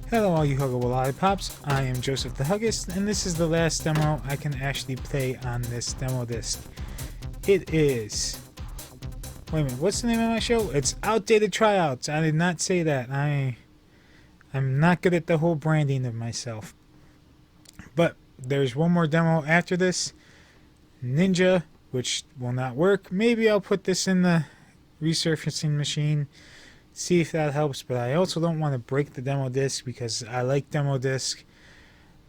Hello all you huggable lollipops, I am Joseph the Huggist, and this is the last demo I can actually play on this demo disc. It is... Wait a minute, what's the name of my show? It's Outdated Tryouts. I did not say that. I'm not good at the whole branding of myself. But there's one more demo after this. Ninja, which will not work. Maybe I'll put this in the resurfacing machine. See if that helps, but I also don't want to break the demo disc because I like demo disc.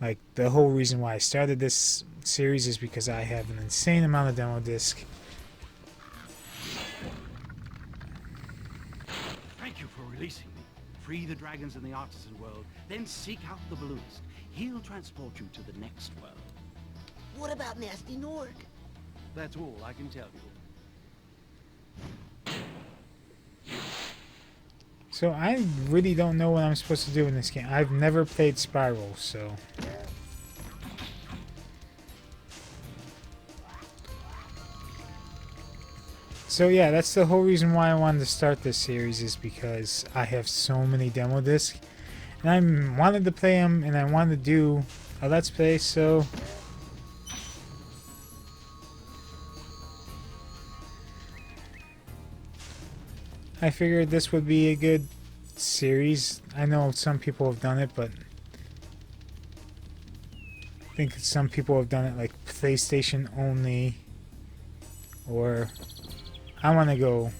Like, the whole reason why I started this series is because I have an insane amount of demo disc. Thank you for releasing me. Free the dragons in the artisan world, then seek out the balloonist. He'll transport you to the next world. What about Nasty Norg? That's all I can tell you. So I really don't know what I'm supposed to do in this game. I've never played Spyro, so... So yeah, that's the whole reason why I wanted to start this series, is because I have so many demo discs. And I wanted to play them, and I wanted to do a Let's Play, so... I figured this would be a good series. I know some people have done it, but I think some people have done it like PlayStation only, or I want to go.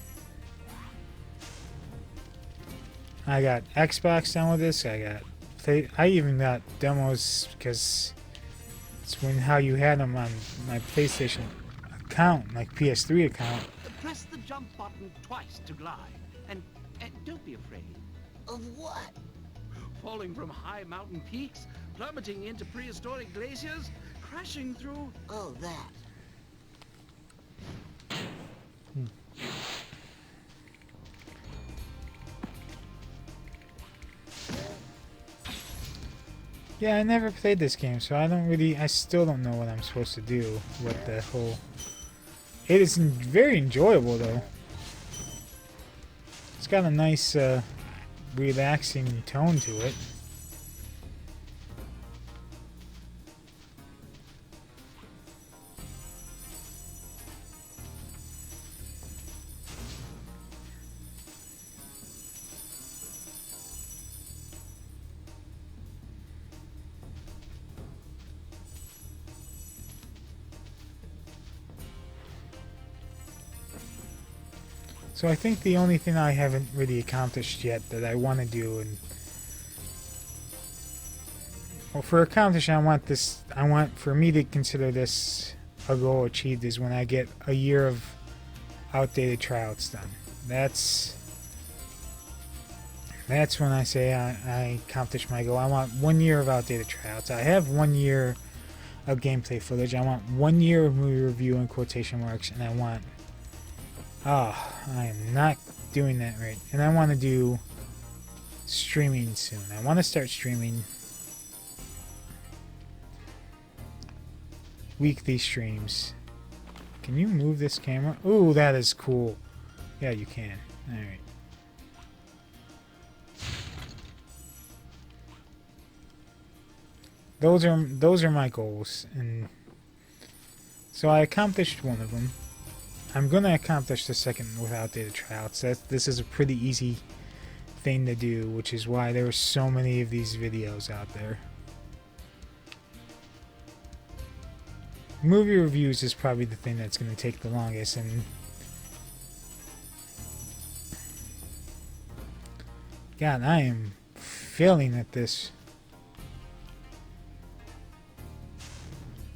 I got Xbox down with this. I even got demos because it's when how you had them on my PlayStation account, like PS3 account. Press the jump button twice to glide. And don't be afraid. Of what? Falling from high mountain peaks, plummeting into prehistoric glaciers, crashing through... Oh, that. Yeah, I never played this game, so I still don't know what I'm supposed to do with the whole... It is very enjoyable, though. It's got a nice, relaxing tone to it. So I think the only thing I haven't really accomplished yet that I want to do, and well, for accomplishing, I want for me to consider this a goal achieved, is when I get a year of outdated tryouts done. That's when I say I accomplished my goal. I want 1 year of outdated tryouts. I have 1 year of gameplay footage. I want 1 year of movie review in quotation marks, and I want... Oh, I am not doing that right. And I want to do streaming soon. I want to start streaming weekly streams. Can you move this camera? Ooh, that is cool. Yeah, you can. Alright. Those are my goals, and so I accomplished one of them. I'm going to accomplish the second with outdated tryouts. This is a pretty easy thing to do, which is why there are so many of these videos out there. Movie reviews is probably the thing that's going to take the longest, and God, I am failing at this.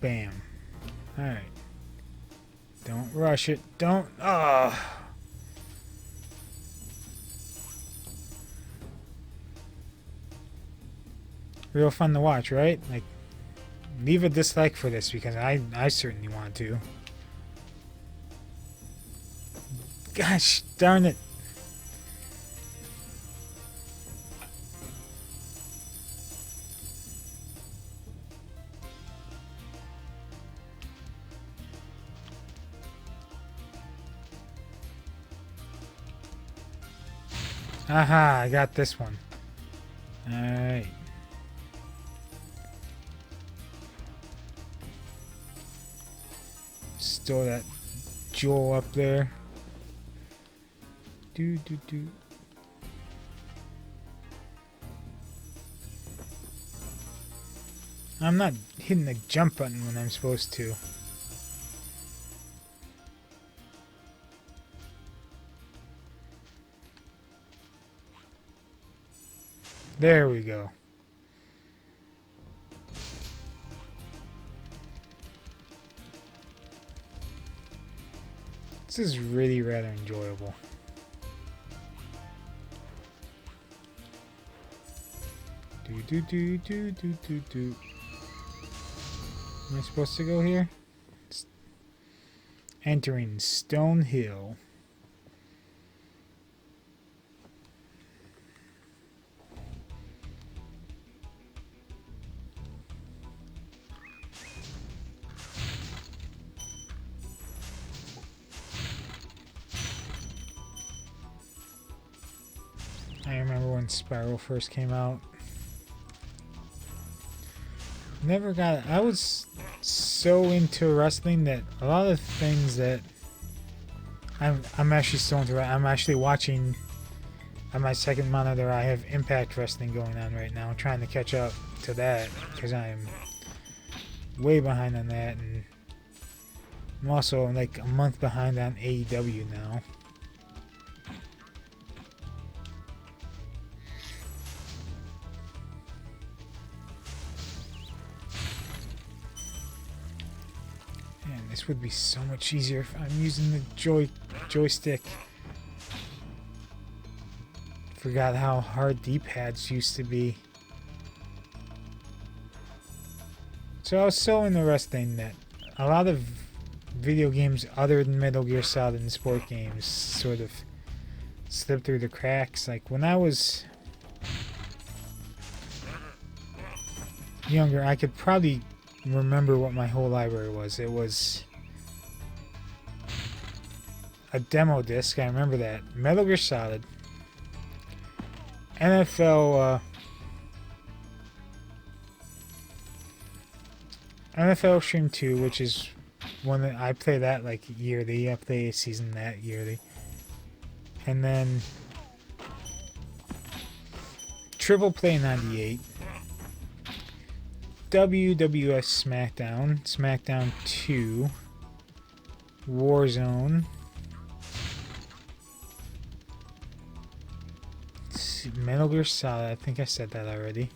Bam. Alright. Don't rush it. Don't... Ah. Real fun to watch, right? Like, leave a dislike for this because I certainly want to. Gosh darn it. Aha, I got this one. Alright. Store that jewel up there. Do. I'm not hitting the jump button when I'm supposed to. There we go. This is really rather enjoyable. Do. Am I supposed to go here? Entering Stone Hill. I remember when Spyro first came out. Never got it. I was so into wrestling that a lot of things that I'm actually still into. I'm actually watching on my second monitor. I have Impact Wrestling going on right now, trying to catch up to that because I'm way behind on that, and I'm also like a month behind on AEW now. This would be so much easier if I'm using the joystick. Forgot how hard D-pads used to be. So I was so into wrestling that a lot of video games other than Metal Gear Solid and sport games sort of slipped through the cracks. Like when I was younger, I could probably remember what my whole library was. It was a demo disc, I remember that. Metal Gear Solid, NFL Extreme 2, which is one that I play that like yearly. I play a season that yearly. And then Triple Play 98. WWF SmackDown, SmackDown 2, Warzone, Metal Gear Solid, I think I said that already.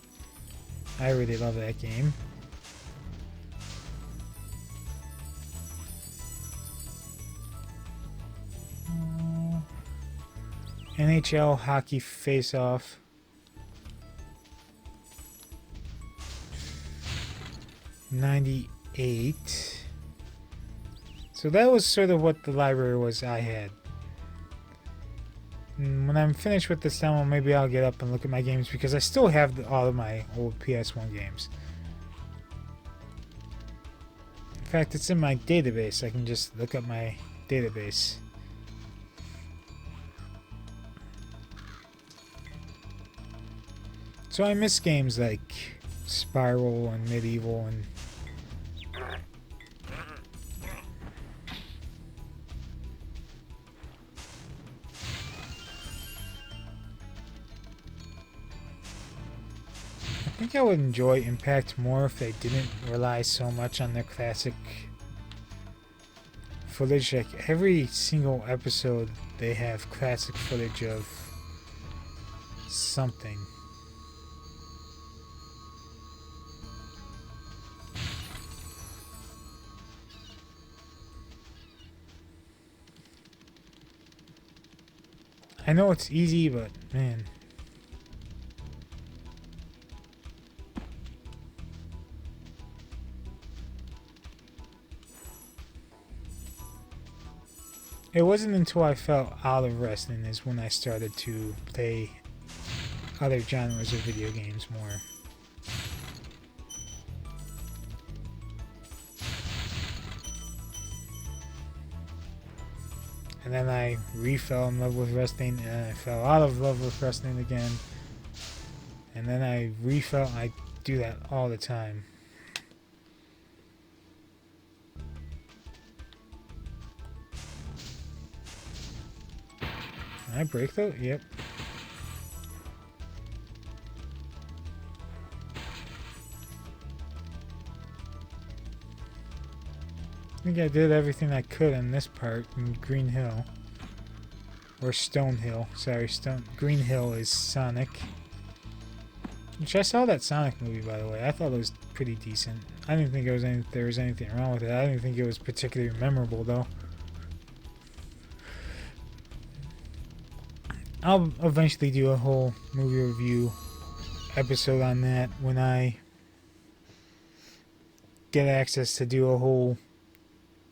I really love that game. NHL Hockey Face Off. '98. So that was sort of what the library was I had. And when I'm finished with this demo, maybe I'll get up and look at my games because I still have all of my old PS1 games. In fact, it's in my database. I can just look up my database. So I miss games like Spyro and Medieval and I think I would enjoy Impact more if they didn't rely so much on their classic footage. Like every single episode they have classic footage of something. I know it's easy, but man. It wasn't until I fell out of wrestling is when I started to play other genres of video games more. And then I fell in love with wrestling, and I fell out of love with wrestling again. And then I refelt. I do that all the time. Can I break though? Yep. I think I did everything I could in this part in Green Hill. Or Stone Hill. Sorry, Green Hill is Sonic. Which I saw that Sonic movie, by the way. I thought it was pretty decent. I didn't think there was anything wrong with it. I didn't think it was particularly memorable, though. I'll eventually do a whole movie review episode on that when I get access to do a whole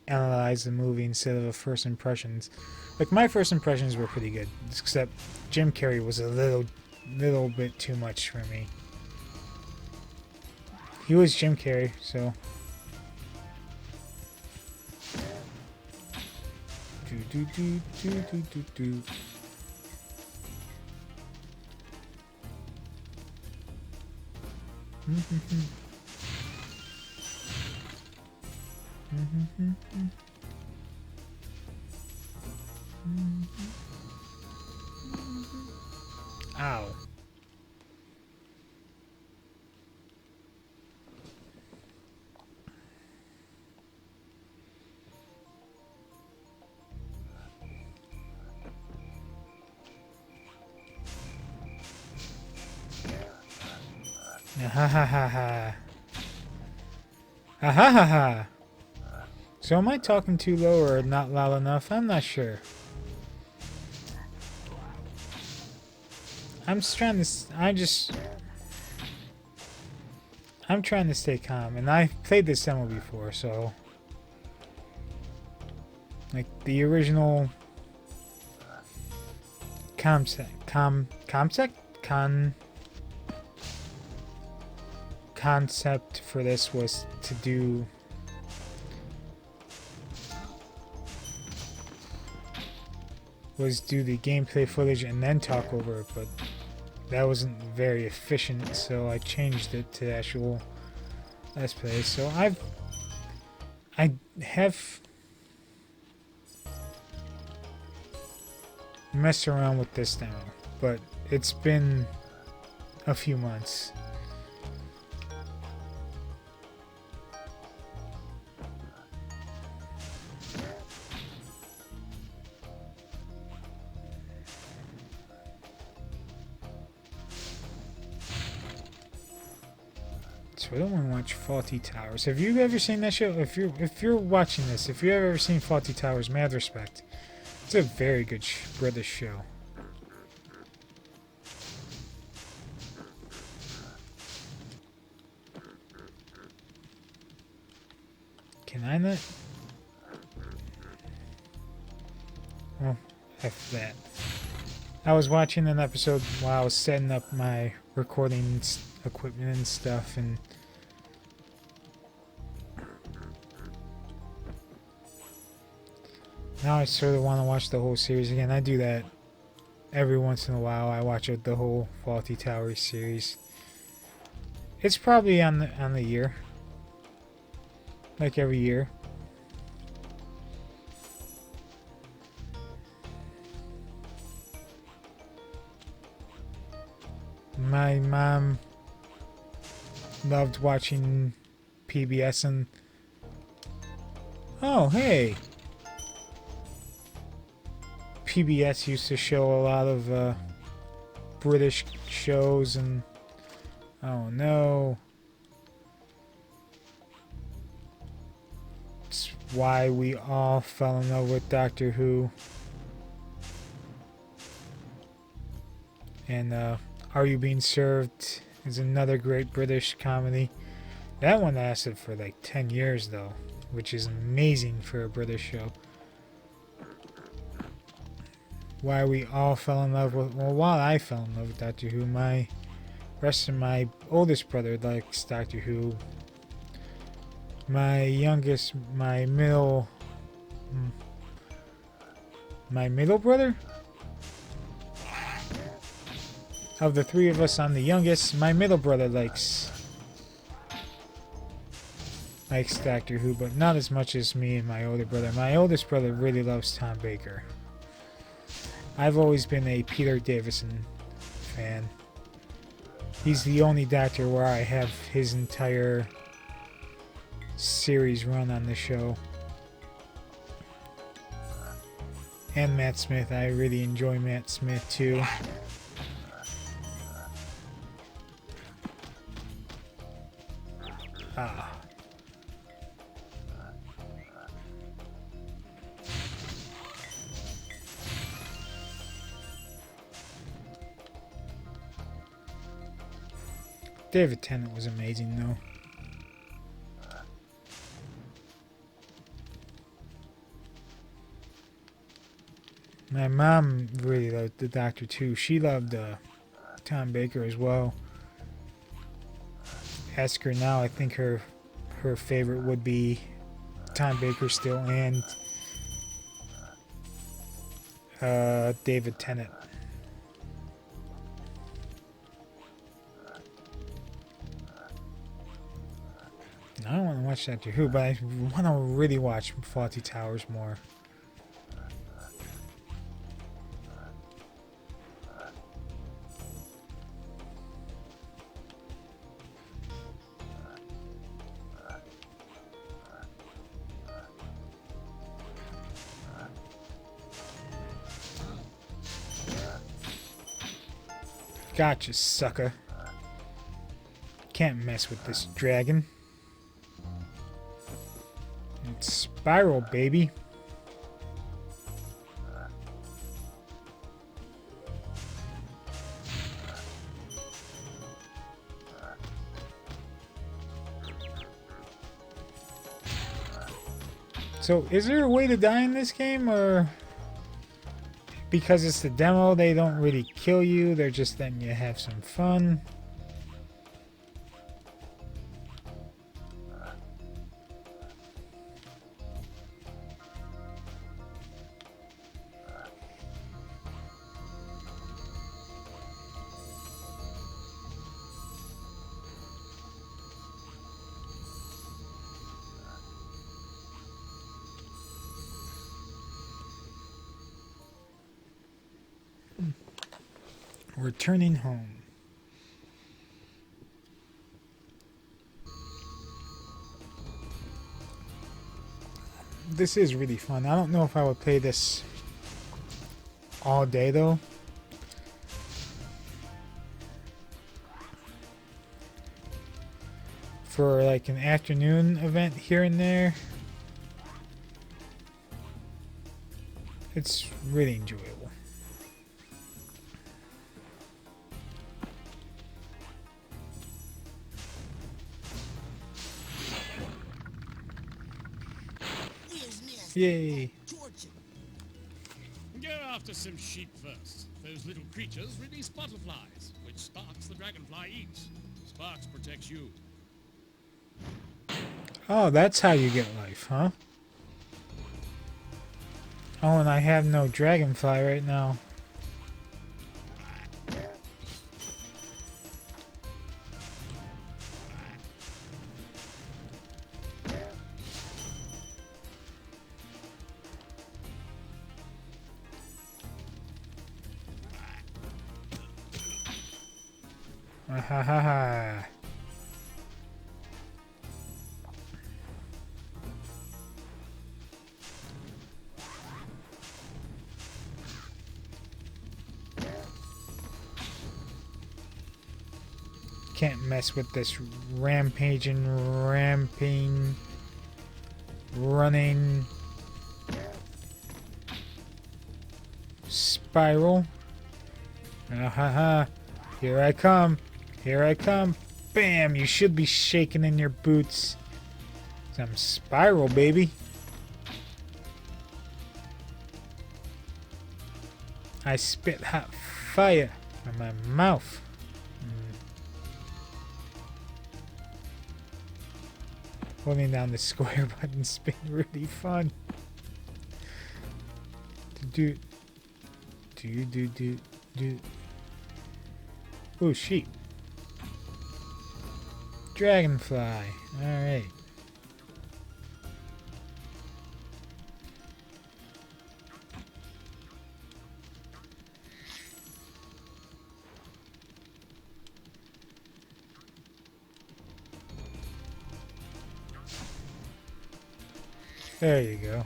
analyze the movie instead of a first impressions. Like, my first impressions were pretty good, except Jim Carrey was a little bit too much for me. He was Jim Carrey, so. Do. Ow. Ha ha ha ha. Ha ha ha ha. So am I talking too low or not loud enough? I'm not sure. I'm trying to stay calm, and I've played this demo before, so like the original concept for this was to do the gameplay footage and then talk over it, but that wasn't very efficient, so I changed it to actual Let's Play. So I have messed around with this demo, but it's been a few months. So I don't want to watch Faulty Towers. Have you ever seen that show? If you're watching this, if you've ever seen Faulty Towers, mad respect. It's a very good British show. Can I not? Oh, F that. I was watching an episode while I was setting up my recording equipment and stuff, and now I sort of want to watch the whole series again. I do that every once in a while. I watch the whole Faulty Towers series. It's probably on the year, like every year. My mom loved watching PBS, and oh hey, PBS used to show a lot of British shows, and oh no, it's why we all fell in love with Doctor Who. And Are You Being Served is another great British comedy. That one lasted for like 10 years though, which is amazing for a British show. Why we all fell in love with, well, while I fell in love with Doctor Who, my oldest brother likes Doctor Who. My middle brother? Of the three of us, I'm the youngest. My middle brother likes Doctor Who, but not as much as me and my older brother. My oldest brother really loves Tom Baker. I've always been a Peter Davison fan. He's the only Doctor where I have his entire series run on the show. And Matt Smith. I really enjoy Matt Smith too. Ah. David Tennant was amazing though. My mom really loved the Doctor too. She loved Tom Baker as well. Ask her now, I think her favorite would be Tom Baker still, and David Tennant. I don't want to watch Doctor Who, but I want to really watch Fawlty Towers more. Gotcha, sucker. Can't mess with this dragon. It's Spyro, baby. So, is there a way to die in this game, or because it's the demo, they don't really kill you, they're just letting you have some fun? Returning home. This is really fun. I don't know if I would play this all day though. For like an afternoon event here and there, it's really enjoyable. Yay! Go after some sheep first. Those little creatures release butterflies, which Sparks the dragonfly eats. Sparks protects you. Oh, that's how you get life, huh? Oh, and I have no dragonfly right now. Ha ha ha. Can't mess with this ramping, running Spyro. Ha ha. Here I come. Here I come. Bam! You should be shaking in your boots. I'm Spyro, baby. I spit hot fire from my mouth. Holding down the square button's been really fun. Do. Ooh, sheep. Dragonfly. Alright. There you go.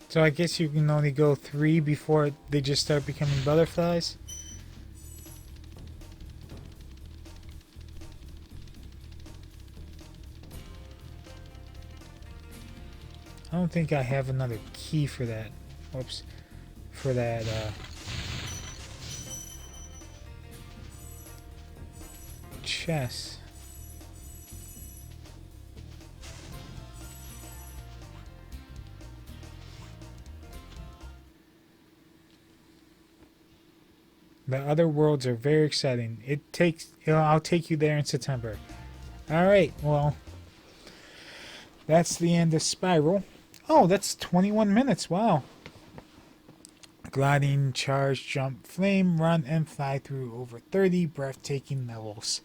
So I guess you can only go 3 before they just start becoming butterflies? I don't think I have another key for that. Whoops. For that, chest. The other worlds are very exciting. I'll take you there in September. Alright, well, that's the end of Spyro. Oh, that's 21 minutes, wow. Gliding, charge, jump, flame, run, and fly through over 30 breathtaking levels.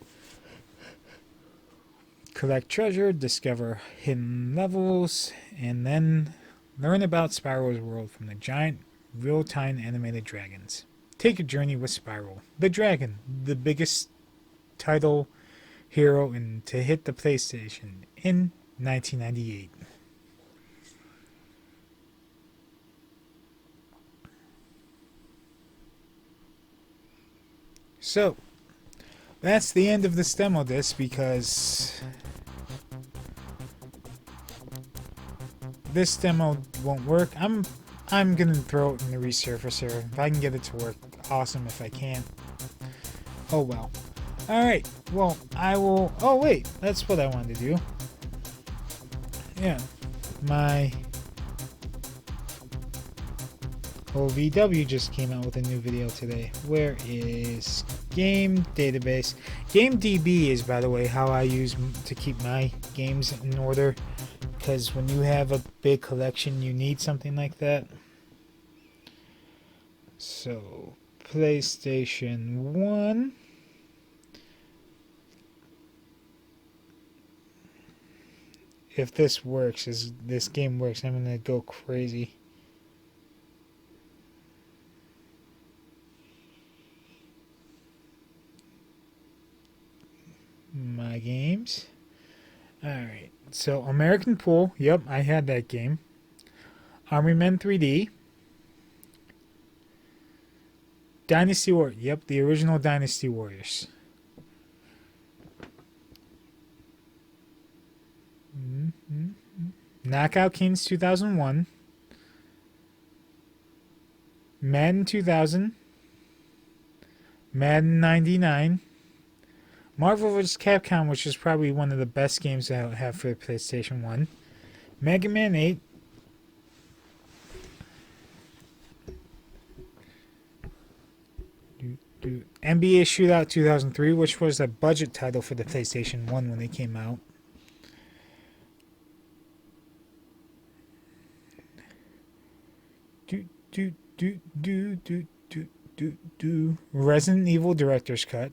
Collect treasure, discover hidden levels, and then learn about Spyro's world from the giant, real-time animated dragons. Take a journey with Spyro, the dragon, the biggest title hero to hit the PlayStation in 1998. So, that's the end of this demo disc because this demo won't work. I'm gonna throw it in the resurfacer. If I can get it to work, awesome. If I can't, oh well. Alright, well, I will... Oh wait, that's what I wanted to do. Yeah, my OVW just came out with a new video today. Where is Game Database? GameDB is, by the way, how I use to keep my games in order. Because when you have a big collection, you need something like that. So, PlayStation 1. If this works, this game works, I'm gonna go crazy. My games. Alright, so American Pool, yep, I had that game. Army Men 3D. Dynasty Warriors, yep, the original Dynasty Warriors. Knockout Kings 2001. Madden 2000. Madden 99. Marvel vs. Capcom, which is probably one of the best games I have for the PlayStation 1. Mega Man 8. NBA Shootout 2003, which was a budget title for the PlayStation 1 when they came out. Resident Evil Director's Cut.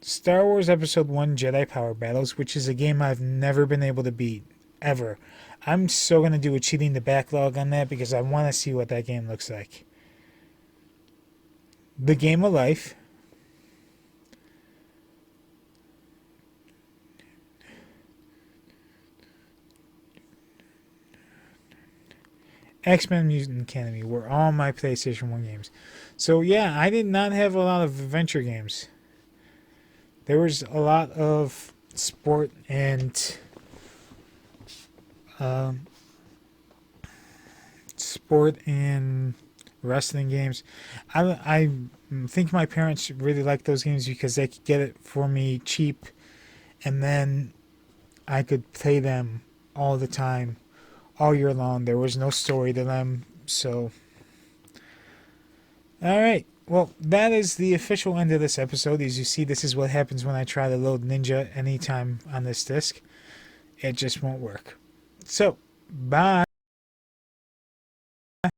Star Wars Episode 1 Jedi Power Battles, which is a game I've never been able to beat, ever. I'm so going to do a cheating the backlog on that because I want to see what that game looks like. The Game of Life. X-Men Mutant Academy were all my PlayStation 1 games. So yeah, I did not have a lot of adventure games. There was a lot of sport and wrestling games. I think my parents really liked those games because they could get it for me cheap, and then I could play them all the time, all year long. There was no story to them, so... Alright, well, that is the official end of this episode. As you see, this is what happens when I try to load Ninja anytime on this disc. It just won't work. So, bye!